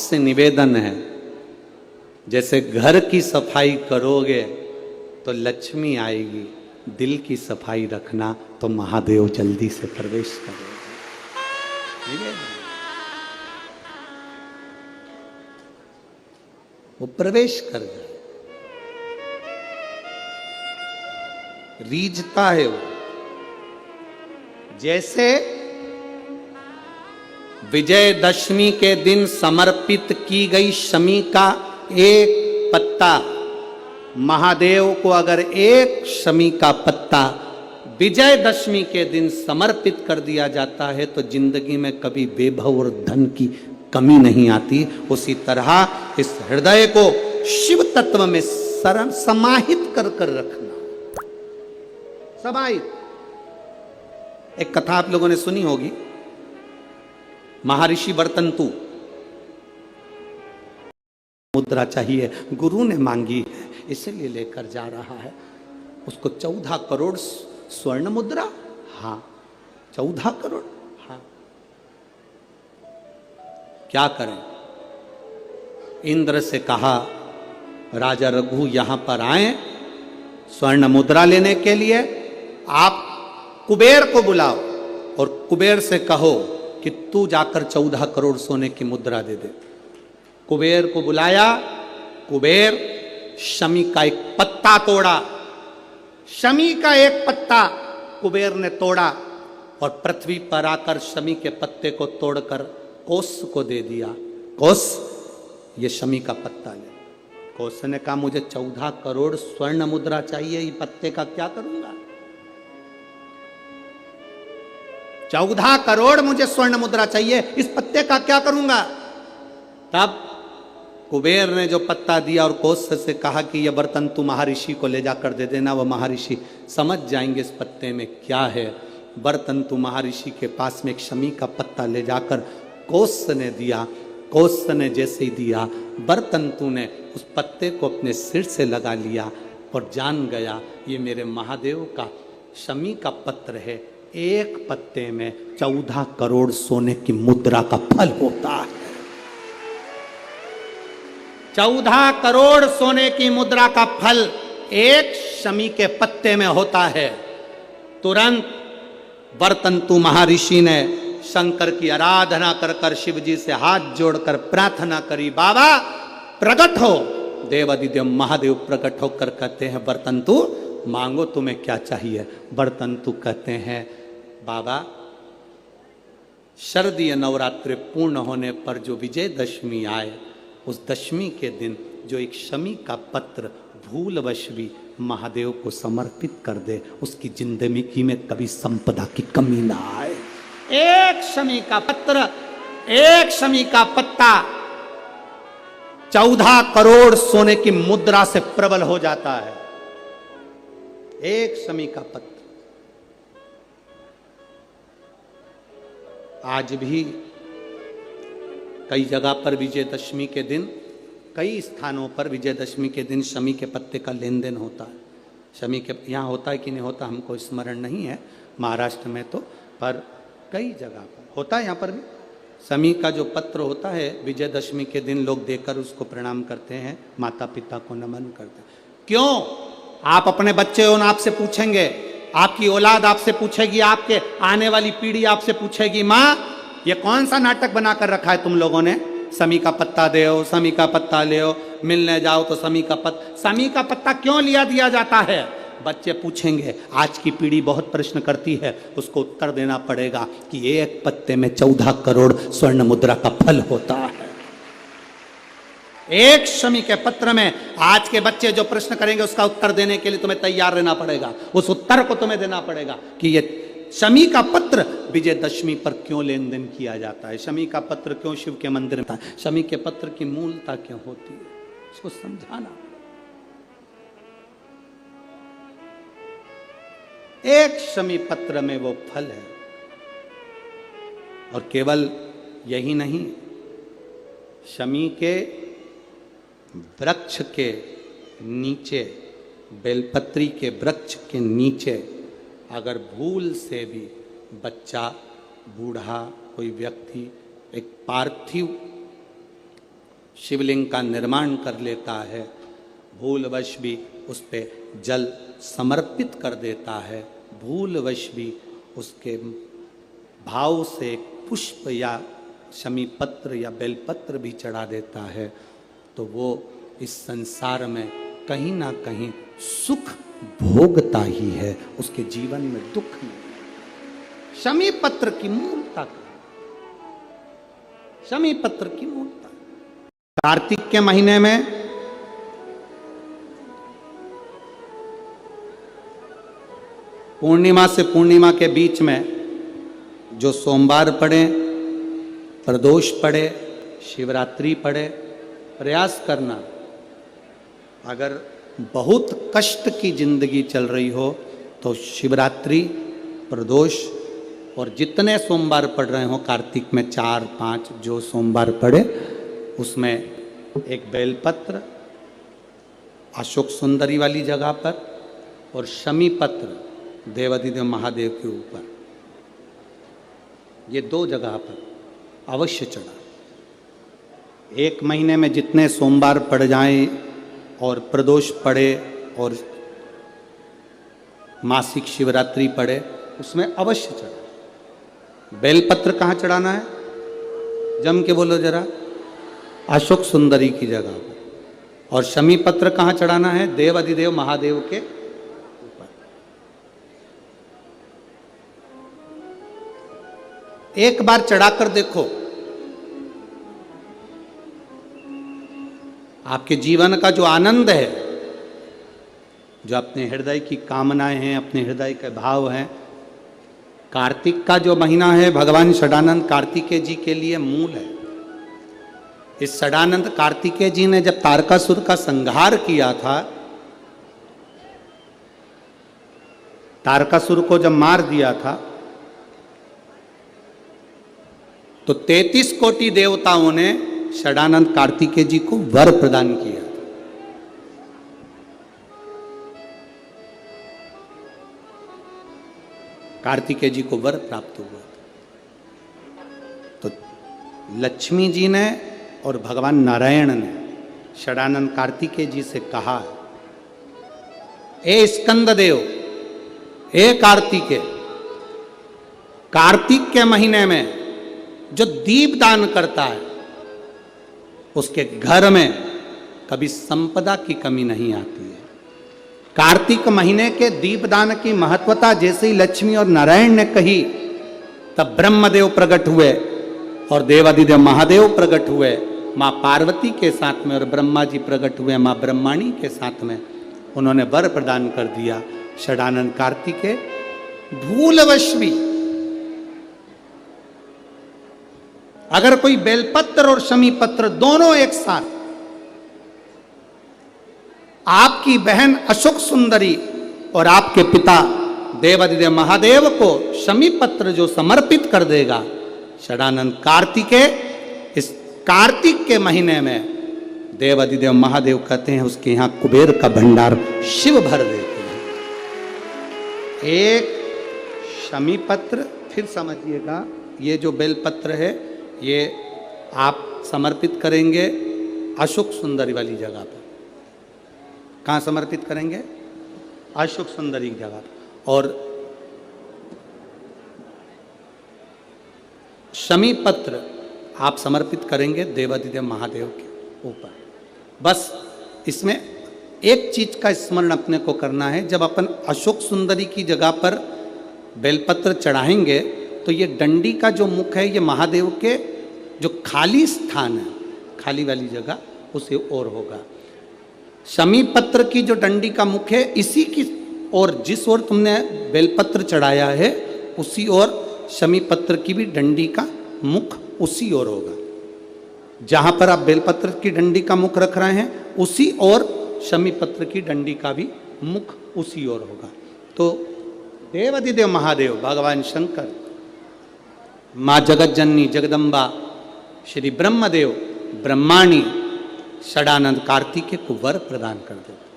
आपसे निवेदन है, जैसे घर की सफाई करोगे तो लक्ष्मी आएगी, दिल की सफाई रखना तो महादेव जल्दी से प्रवेश करेगा। ठीक है, वो प्रवेश कर जाए, रीझता है वो। जैसे विजयदशमी के दिन समर्पित की गई शमी का एक पत्ता, महादेव को अगर एक शमी का पत्ता विजयदशमी के दिन समर्पित कर दिया जाता है तो जिंदगी में कभी वैभव और धन की कमी नहीं आती। उसी तरह इस हृदय को शिव तत्व में समाहित कर कर रखना, समाहित। एक कथा आप लोगों ने सुनी होगी, महर्षि वर्तंतु मुद्रा चाहिए, गुरु ने मांगी है इसलिए लेकर जा रहा है। उसको 14 करोड़ स्वर्ण मुद्रा, हाँ 14 करोड़, हाँ। क्या करें? इंद्र से कहा राजा रघु यहां पर आए स्वर्ण मुद्रा लेने के लिए, आप कुबेर को बुलाओ और कुबेर से कहो कि तू जाकर 14 करोड़ सोने की मुद्रा दे दे। कुबेर को बुलाया, कुबेर शमी का एक पत्ता तोड़ा, शमी का एक पत्ता कुबेर ने तोड़ा और पृथ्वी पर आकर शमी के पत्ते को तोड़कर कोस को दे दिया। कोस, ये शमी का पत्ता ले। कोस ने कहा मुझे 14 करोड़ स्वर्ण मुद्रा चाहिए, ये पत्ते का क्या करूंगा? 14 करोड़ मुझे स्वर्ण मुद्रा चाहिए, इस पत्ते का क्या करूंगा? तब कुबेर ने जो पत्ता दिया और कोस से कहा कि यह बर्तन तू महर्षि को ले जाकर दे देना, वह महर्षि समझ जाएंगे इस पत्ते में क्या है। बर्तन तू महर्षि के पास में एक शमी का पत्ता ले जाकर कोस ने दिया। कोस ने जैसे ही दिया, बर्तंतु ने उस पत्ते को अपने सिर से लगा लिया और जान गया ये मेरे महादेव का शमी का पत्र है, एक पत्ते में 14 करोड़ सोने की मुद्रा का फल होता है। 14 करोड़ सोने की मुद्रा का फल एक शमी के पत्ते में होता है। तुरंत बर्तंतु महर्षि ने शंकर की आराधना कर कर शिव जी से हाथ जोड़कर प्रार्थना करी, बाबा प्रकट हो। देवादिदेव महादेव प्रकट होकर कहते हैं बर्तंतु मांगो तुम्हें क्या चाहिए। बर्तंतु कहते हैं बाबा शरदीय नवरात्रि पूर्ण होने पर जो विजयदशमी आए, उस दशमी के दिन जो एक शमी का पत्र भूलवश भी महादेव को समर्पित कर दे, उसकी जिंदगी में कभी संपदा की कमी ना आए। एक शमी का पत्र, एक शमी का पत्ता 14 करोड़ सोने की मुद्रा से प्रबल हो जाता है। एक शमी का पत्र। आज भी कई जगह पर विजयदशमी के दिन, कई स्थानों पर विजयदशमी के दिन शमी के पत्ते का लेन देन होता है। शमी के यहाँ होता है कि नहीं होता हमको स्मरण नहीं है, महाराष्ट्र में तो, पर कई जगह पर होता है। यहाँ पर भी शमी का जो पत्र होता है विजयदशमी के दिन लोग देकर उसको प्रणाम करते हैं, माता पिता को नमन करते हैं। क्यों? आप अपने बच्चे हो ना, आपसे पूछेंगे, आपकी औलाद आपसे पूछेगी, आपके आने वाली पीढ़ी आपसे पूछेगी, माँ ये कौन सा नाटक बनाकर रखा है तुम लोगों ने? शमी का पत्ता दो, शमी का पत्ता ले, मिलने जाओ तो शमी का पत्ता। शमी का पत्ता क्यों लिया दिया जाता है? बच्चे पूछेंगे, आज की पीढ़ी बहुत प्रश्न करती है, उसको उत्तर देना पड़ेगा कि एक पत्ते में 14 करोड़ स्वर्ण मुद्रा का फल होता है। एक शमी के पत्र में आज के बच्चे जो प्रश्न करेंगे उसका उत्तर देने के लिए तुम्हें तैयार रहना पड़ेगा। उस उत्तर को तुम्हें देना पड़ेगा कि ये शमी का पत्र विजयदशमी पर क्यों लेन देन किया जाता है, शमी का पत्र क्यों शिव के मंदिर में, शमी के पत्र की मूलता क्यों होती है, इसको समझाना। एक शमी पत्र में वो फल है। और केवल यही नहीं, शमी के वृक्ष के नीचे, बेलपत्री के वृक्ष के नीचे अगर भूल से भी बच्चा, बूढ़ा, कोई व्यक्ति एक पार्थिव शिवलिंग का निर्माण कर लेता है, भूलवश भी उस पे जल समर्पित कर देता है, भूलवश भी उसके भाव से पुष्प या शमी पत्र या बेलपत्र भी चढ़ा देता है, तो वो इस संसार में कहीं ना कहीं सुख भोगता ही है, उसके जीवन में दुख नहीं। शमी पत्र की मूलता, शमी पत्र की मूलता। कार्तिक के महीने में पूर्णिमा से पूर्णिमा के बीच में जो सोमवार पड़े, प्रदोष पड़े, शिवरात्रि पड़े, प्रयास करना, अगर बहुत कष्ट की जिंदगी चल रही हो तो शिवरात्रि, प्रदोष और जितने सोमवार पड़ रहे हो कार्तिक में 4-5 जो सोमवार पड़े, उसमें एक बेलपत्र अशोक सुंदरी वाली जगह पर और शमी पत्र देवाधिदेव महादेव के ऊपर, ये 2 जगह पर अवश्य चढ़ा। एक महीने में जितने सोमवार पड़ जाएं और प्रदोष पड़े और मासिक शिवरात्रि पड़े, उसमें अवश्य चढ़ा। बेलपत्र कहाँ चढ़ाना है? जम के बोलो जरा। अशोक सुंदरी की जगह पर। और शमी पत्र कहाँ चढ़ाना है? देवाधिदेव महादेव के ऊपर। एक बार चढ़ाकर देखो, आपके जीवन का जो आनंद है, जो अपने हृदय की कामनाएं हैं, अपने हृदय के भाव हैं, कार्तिक का जो महीना है भगवान षडानंद कार्तिकेय जी के लिए मूल है। इस षडानंद कार्तिकेय जी ने जब तारकासुर का संहार किया था, तारकासुर को जब मार दिया था, तो 33 कोटि देवताओं ने षडानंद कार्तिकेय जी को वर प्रदान किया। कार्तिकेय जी को वर प्राप्त हुआ। तो लक्ष्मी जी ने और भगवान नारायण ने षडानंद कार्तिकेय जी से कहा, ए स्कंद देव, ए कार्तिकेय, कार्तिक के महीने में जो दीप दान करता है उसके घर में कभी संपदा की कमी नहीं आती है। कार्तिक महीने के दीपदान की महत्वता जैसे ही लक्ष्मी और नारायण ने कही, तब ब्रह्मदेव प्रकट हुए और देवाधिदेव महादेव प्रकट हुए माँ पार्वती के साथ में, और ब्रह्मा जी प्रकट हुए माँ ब्रह्माणी के साथ में। उन्होंने वर प्रदान कर दिया। षडानंद कार्तिकेय भूलवश भी अगर कोई बेलपत्र और शमी पत्र दोनों एक साथ, आपकी बहन अशोक सुंदरी और आपके पिता देवाधिदेव महादेव को शमी पत्र जो समर्पित कर देगा, षडानंद कार्तिकेय इस कार्तिक के महीने में देवाधिदेव महादेव कहते हैं उसके यहां कुबेर का भंडार शिव भर देते हैं। एक शमी पत्र, फिर समझिएगा, ये जो बेलपत्र है ये आप समर्पित करेंगे अशोक सुंदरी वाली जगह पर। कहाँ समर्पित करेंगे? अशोक सुंदरी की जगह पर। और शमी पत्र आप समर्पित करेंगे देवाधिदेव महादेव के ऊपर। बस इसमें एक चीज का स्मरण अपने को करना है, जब अपन अशोक सुंदरी की जगह पर बेलपत्र चढ़ाएंगे तो ये डंडी का जो मुख है ये महादेव के जो खाली स्थान है, खाली वाली जगह, उसे ओर होगा। शमी पत्र की जो डंडी का मुख है इसी की ओर, जिस ओर तुमने बेलपत्र चढ़ाया है उसी ओर शमी पत्र की भी डंडी का मुख उसी ओर होगा। जहां पर आप बेलपत्र की डंडी का मुख रख रहे हैं उसी ओर शमी पत्र की डंडी का भी मुख उसी ओर होगा। तो देवाधिदेव महादेव, भगवान शंकर, माँ जगत जननी जगदम्बा, श्री ब्रह्मदेव, ब्रह्माणी षडानंद कार्तिकेय को वर प्रदान कर देते।